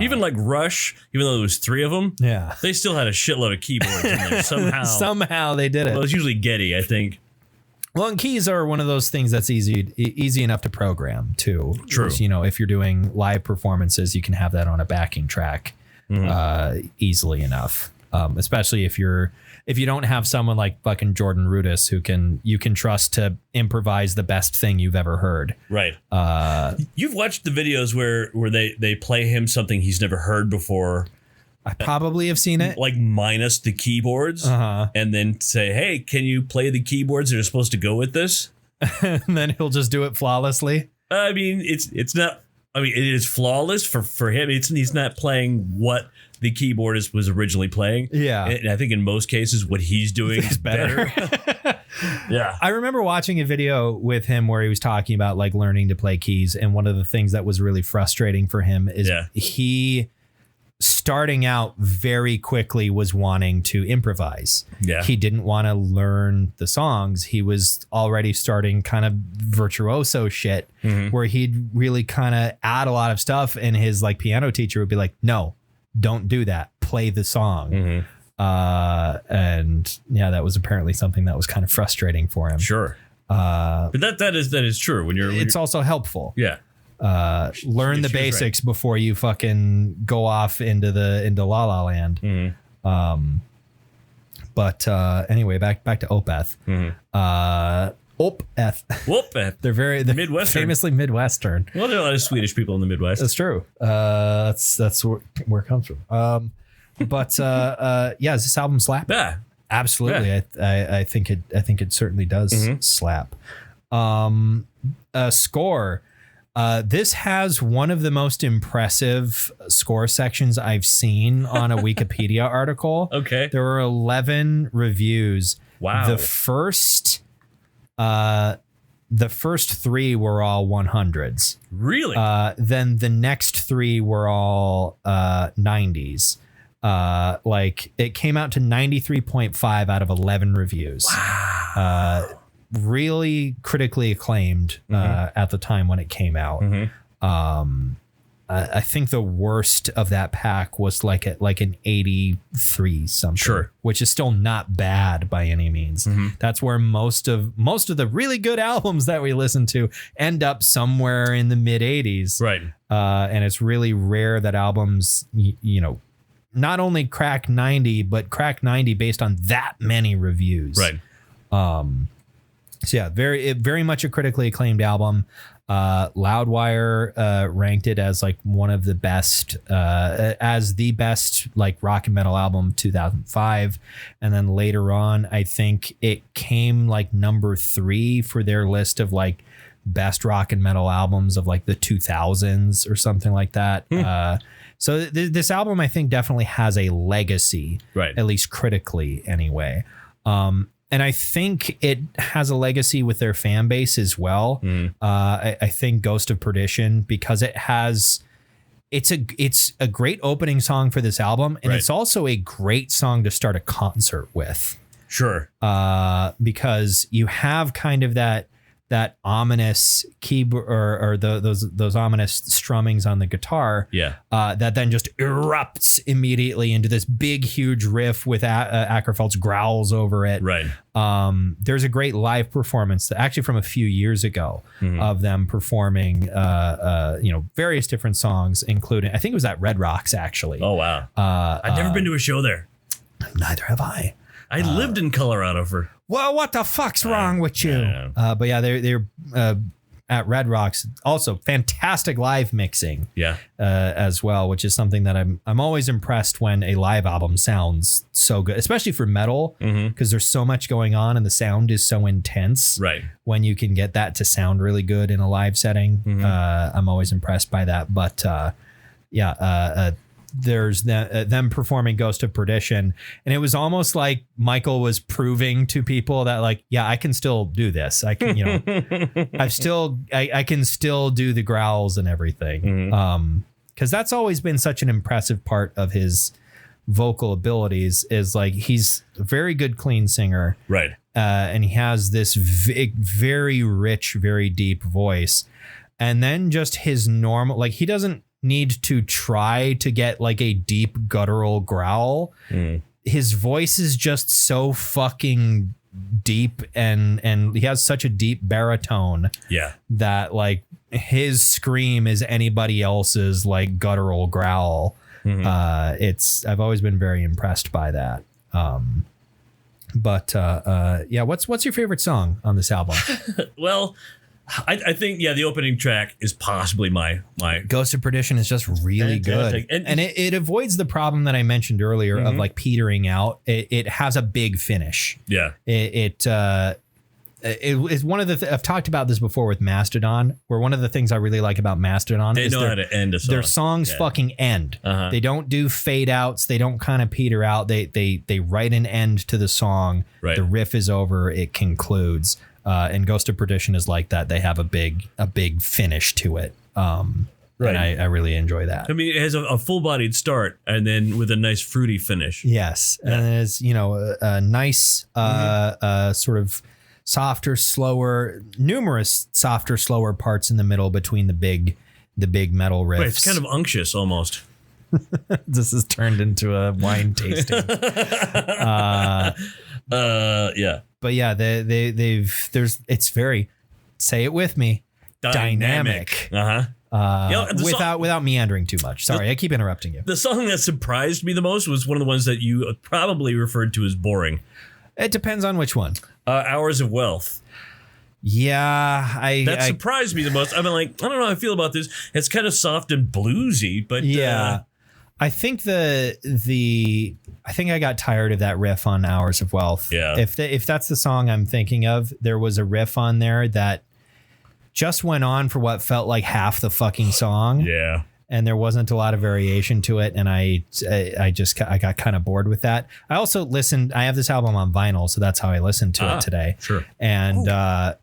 Even like Rush, even though there was 3 of them, they still had a shitload of keyboards in there somehow. Somehow they did it. Well, it was usually Getty, I think. Well, and keys are one of those things that's easy enough to program too. True. Because, if you're doing live performances, you can have that on a backing track easily enough. Especially if you don't have someone like fucking Jordan Rudess who you can trust to improvise the best thing you've ever heard. Right. You've watched the videos where they play him something he's never heard before, I probably have seen it. Like minus the keyboards, and then say, "Hey, can you play the keyboards that are supposed to go with this?" And then he'll just do it flawlessly. I mean, it's not. I mean, it is flawless for him. He's not playing what the keyboardist was originally playing. Yeah, and I think in most cases, what he's doing is better. Yeah, I remember watching a video with him where he was talking about like learning to play keys, and one of the things that was really frustrating for him is he, starting out very quickly, was wanting to improvise. Yeah. He didn't want to learn the songs. He was already starting kind of virtuoso shit where he'd really kind of add a lot of stuff, and his like piano teacher would be like, no, don't do that. Play the song. And yeah, that was apparently something that was kind of frustrating for him. Sure. But that is true when it's also helpful. Yeah. Learn the basics before you fucking go off into La La Land. But anyway, back to Opeth. Opeth. They're Midwestern. Famously Midwestern. Well, there are a lot of Swedish people in the Midwest. That's true. That's where it comes from. But yeah, does this album slap? Yeah, absolutely. Yeah. I think it certainly does slap. Score. This has one of the most impressive score sections I've seen on a Wikipedia article. Okay. There were 11 reviews. Wow. The first 3 were all 100s. Really? Then the next 3 were all 90s. Like it came out to 93.5 out of 11 reviews. Wow. Really critically acclaimed at the time when it came out. I think the worst of that pack was like an 83 something. Sure. Which is still not bad by any means. That's where most of the really good albums that we listen to end up somewhere in the mid 80s. Right. And it's really rare that albums, not only crack 90, but crack 90 based on that many reviews. Right. So yeah, very much a critically acclaimed album. Loudwire ranked it as like one of the best, as the best like rock and metal album 2005, and then later on, I think it came like number 3 for their list of like best rock and metal albums of like the 2000s or something like that. So this album, I think, definitely has a legacy, right? At least critically, anyway. And I think it has a legacy with their fan base as well. I think Ghost of Perdition, because it's a great opening song for this album, and it's also a great song to start a concert with. Sure. Because you have kind of that ominous keyboard or those ominous strummings on the guitar. Yeah. That then just erupts immediately into this big, huge riff with Ackerfeld's growls over it. Right. There's a great live performance actually from a few years ago of them performing, various different songs, including, I think it was at Red Rocks actually. Oh, wow. I've never been to a show there. Neither have I. I lived in Colorado for. Well, what the fuck's wrong with you? But yeah, they're at Red Rocks. Also, fantastic live mixing. Yeah. As well, which is something that I'm always impressed when a live album sounds so good, especially for metal, because there's so much going on and the sound is so intense. Right. When you can get that to sound really good in a live setting, I'm always impressed by that. But there's them performing Ghost of Perdition, and it was almost like Michael was proving to people that like, yeah, I can still do this. I can, I can still do the growls and everything. Because that's always been such an impressive part of his vocal abilities, is like he's a very good clean singer, right? And he has this very rich, very deep voice, and then just his normal, like he doesn't need to try to get like a deep guttural growl. His voice is just so fucking deep, and he has such a deep baritone that like his scream is anybody else's like guttural growl. I've always been very impressed by that. But what's your favorite song on this album? Well, I think the opening track is possibly my Ghost of Perdition is just really Fantastic. good, and it avoids the problem that I mentioned earlier of like petering out. It has a big finish. Yeah, it is one of the I've talked about this before with Mastodon, where one of the things I really like about Mastodon they is know how to end a song. Their songs fucking end. They don't do fade outs. They don't kind of peter out. They write an end to the song. Right. The riff is over. It concludes. And Ghost of Perdition is like that. They have a big finish to it. And I really enjoy that. I mean, it has a full-bodied start and then with a nice fruity finish. Yes. Yeah. And there's, a nice sort of softer, slower, numerous softer, slower parts in the middle between the big metal riffs. Right, it's kind of unctuous almost. This has turned into a wine tasting. Yeah. But yeah, it's very, say it with me, dynamic. Without meandering too much. Sorry, I keep interrupting you. The song that surprised me the most was one of the ones that you probably referred to as boring. It depends on which one. Hours of Wealth. Yeah, that surprised me the most. I've been like, I don't know how I feel about this. It's kind of soft and bluesy, but yeah. I think I think I got tired of that riff on Hours of Wealth. Yeah. If that's the song I'm thinking of, there was a riff on there that just went on for what felt like half the fucking song. Yeah. And there wasn't a lot of variation to it, and I got kind of bored with that. I also listened. I have this album on vinyl, so that's how I listened to it today. Sure. And that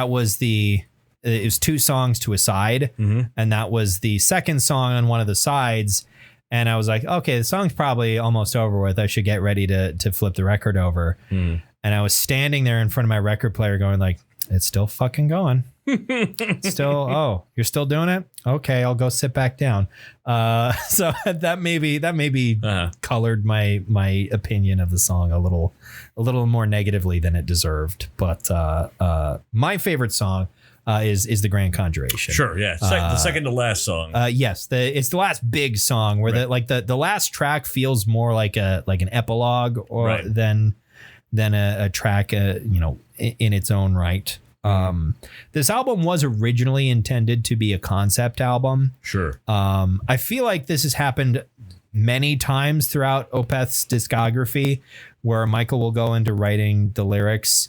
was it was 2 songs to a side, and that was the second song on one of the sides. And I was like, okay, the song's probably almost over with. I should get ready to flip the record over. And I was standing there in front of my record player, going like, it's still fucking going. Still, you're still doing it? Okay, I'll go sit back down. So that maybe colored my opinion of the song a little more negatively than it deserved. But my favorite song is the Grand Conjuration. Sure, yeah. The second to last song. Yes, it's the last big song where the last track feels more like an epilogue than a track in its own right. This album was originally intended to be a concept album. Sure. I feel like this has happened many times throughout Opeth's discography, where Michael will go into writing the lyrics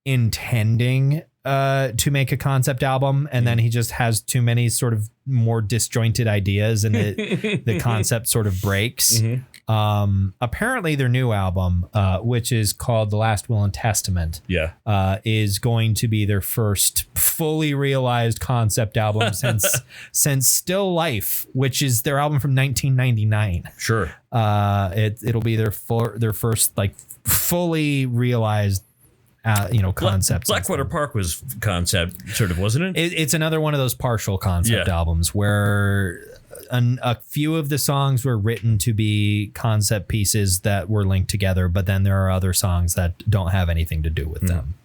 intending to make a concept album, and then he just has too many sort of more disjointed ideas, and the concept sort of breaks. Apparently their new album, which is called The Last Will and Testament, is going to be their first fully realized concept album since Still Life, which is their album from 1999. Sure. It'll be their first like fully realized concept. Blackwater Park was concept, sort of, wasn't it? It's another one of those partial concept albums where a few of the songs were written to be concept pieces that were linked together, but then there are other songs that don't have anything to do with them.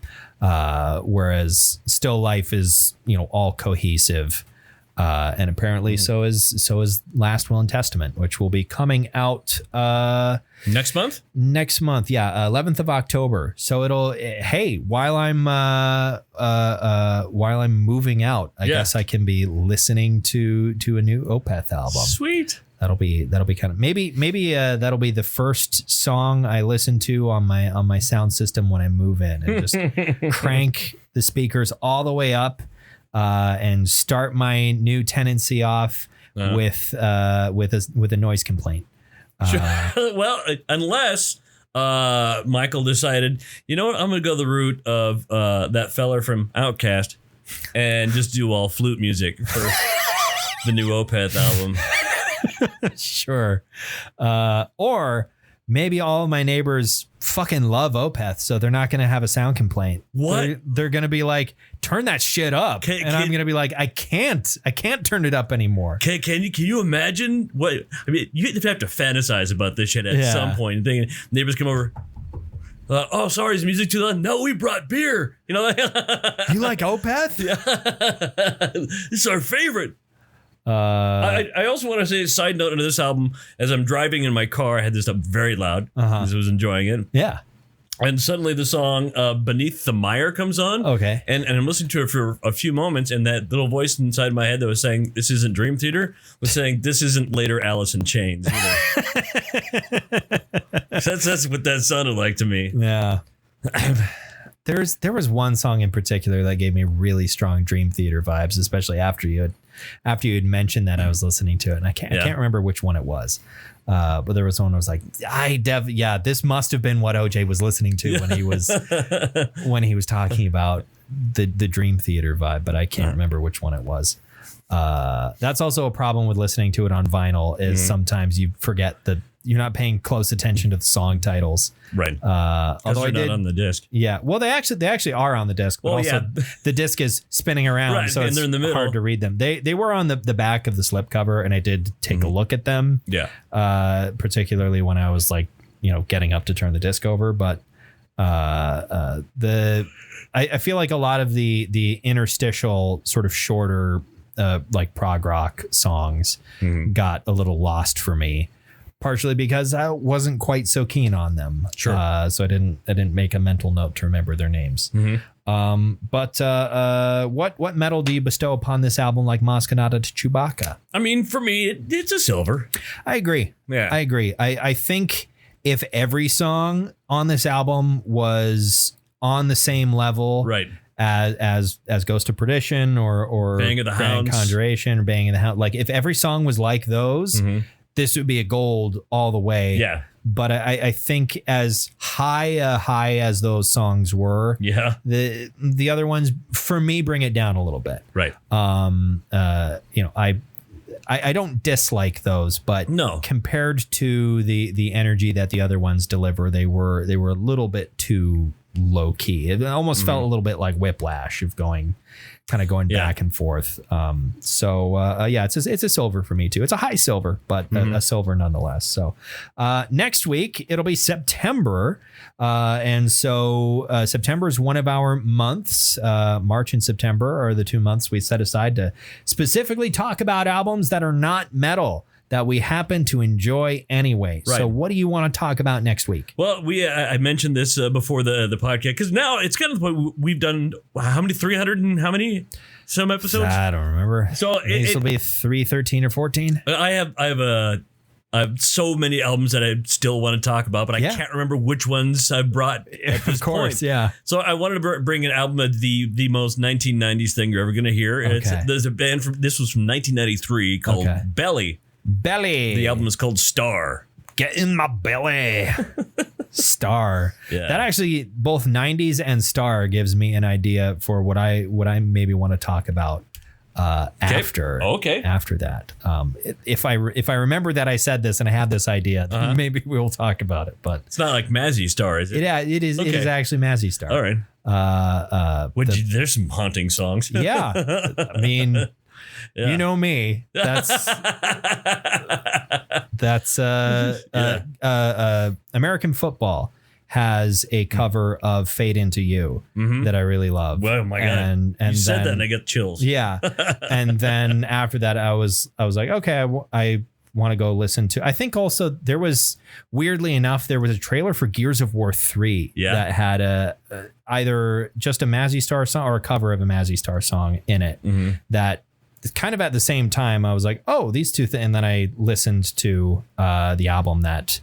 Whereas Still Life is, all cohesive. And apparently so is Last Will and Testament, which will be coming out next month. Next month, 11th of October. So it'll while I'm moving out, I guess I can be listening to a new Opeth album. Sweet. That'll be kind of maybe that'll be the first song I listen to on my sound system when I move in, and just crank the speakers all the way up. And start my new tenancy off with a noise complaint. Well, unless Michael decided, you know what, I'm going to go the route of that feller from Outkast and just do all flute music for the new Opeth album. Sure. Or maybe all of my neighbors fucking love Opeth, so they're not going to have a sound complaint. What? They're going to be like, turn that shit up. I'm going to be like, I can't turn it up anymore. Can you imagine what? I mean, you have to fantasize about this shit at some point. Thinking neighbors come over. Oh, sorry, is music too loud? No, we brought beer. You You like Opeth? Yeah. This is our favorite. I also want to say a side note to this album. As I'm driving in my car, I had this up very loud because I was enjoying it. Yeah. And suddenly the song Beneath the Mire comes on. Okay. And I'm listening to it for a few moments, and that little voice inside my head that was saying, this isn't Dream Theater, was saying, this isn't later Alice in Chains either. That's what that sounded like to me. Yeah. There was one song in particular that gave me really strong Dream Theater vibes, especially after you had mentioned that. I was listening to it, and I can't remember which one it was. But there was one I was like, this must have been what OJ was listening to when he was talking about the Dream Theater vibe, but I can't remember which one it was. That's also a problem with listening to it on vinyl is sometimes you forget that you're not paying close attention to the song titles. Right. Although they're not on the disc. Yeah. Well, they actually are on the disc, but the disc is spinning around, right, so it's they're in the middle. Hard to read them. They were on the back of the slipcover, and I did take a look at them. Yeah. Particularly when I was getting up to turn the disc over, but I feel like a lot of the interstitial sort of shorter like prog rock songs got a little lost for me. Partially because I wasn't quite so keen on them. Sure. So I didn't make a mental note to remember their names. But what medal do you bestow upon this album like Maskanada to Chewbacca? I mean, for me, it's a silver. I agree. Yeah. I agree. I think if every song on this album was on the same level, right, as Ghost of Perdition or Bang of the Grand Hounds, Conjuration or Bang of the Hounds, like if every song was like those, this would be a gold all the way. Yeah. But I think as high as those songs were, the other ones for me bring it down a little bit. Right. I don't dislike those, but no, compared to the energy that the other ones deliver, they were a little bit too low key. It almost felt a little bit like Whiplash of going back and forth. It's a silver for me too. It's a high silver, but a silver nonetheless. So next week it'll be September. And so September is one of our months. March and September are the 2 months we set aside to specifically talk about albums that are not metal, that we happen to enjoy anyway. Right. So what do you want to talk about next week? Well, I mentioned this before the podcast, because now it's kind of the point we've done how many, 300 and how many some episodes? I don't remember. So this will be 313 or 14. I have so many albums that I still want to talk about, but I can't remember which ones I brought at this point. Yeah. So I wanted to bring an album of the most 1990s thing you're ever going to hear. Okay. There's a band this was from 1993 called Belly. The album is called Star. Get in my belly. Star. Yeah. That actually, both 90s and Star gives me an idea for what I maybe want to talk about after that. If I remember that I said this and I have this idea, then maybe we'll talk about it. But it's not like Mazzy Star, is it? Yeah, it is. Okay. It is actually Mazzy Star. All right. There's some haunting songs. Yeah. I mean, you know me. That's American Football has a cover of Fade Into You that I really love. Well, my God. And you said that and I get chills. Yeah. And then after that, I was like, okay, I want to go listen to. I think also there was, weirdly enough, there was a trailer for Gears of War 3 that had either just a Mazzy Star song or a cover of a Mazzy Star song in it that kind of at the same time I was like, oh, these two and then I listened to the album that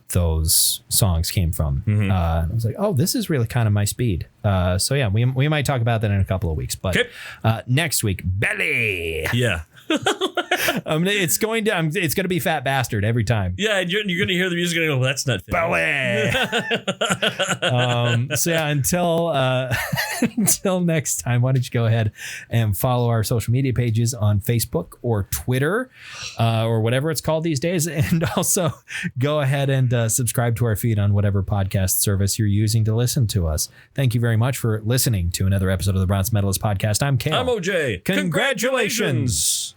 those songs came from. And I was like, oh, this is really kind of my speed. So yeah, we might talk about that in a couple of weeks, but next week, Belly. Yeah. It's going to be Fat Bastard every time. Yeah, and you're going to hear the music and go, well, that's not Belly. So yeah, until next time, why don't you go ahead and follow our social media pages on Facebook or Twitter or whatever it's called these days, and also go ahead and subscribe to our feed on whatever podcast service you're using to listen to us. Thank you very much for listening to another episode of the Bronze Metalist Podcast. I'm Cale. I'm OJ. Congratulations.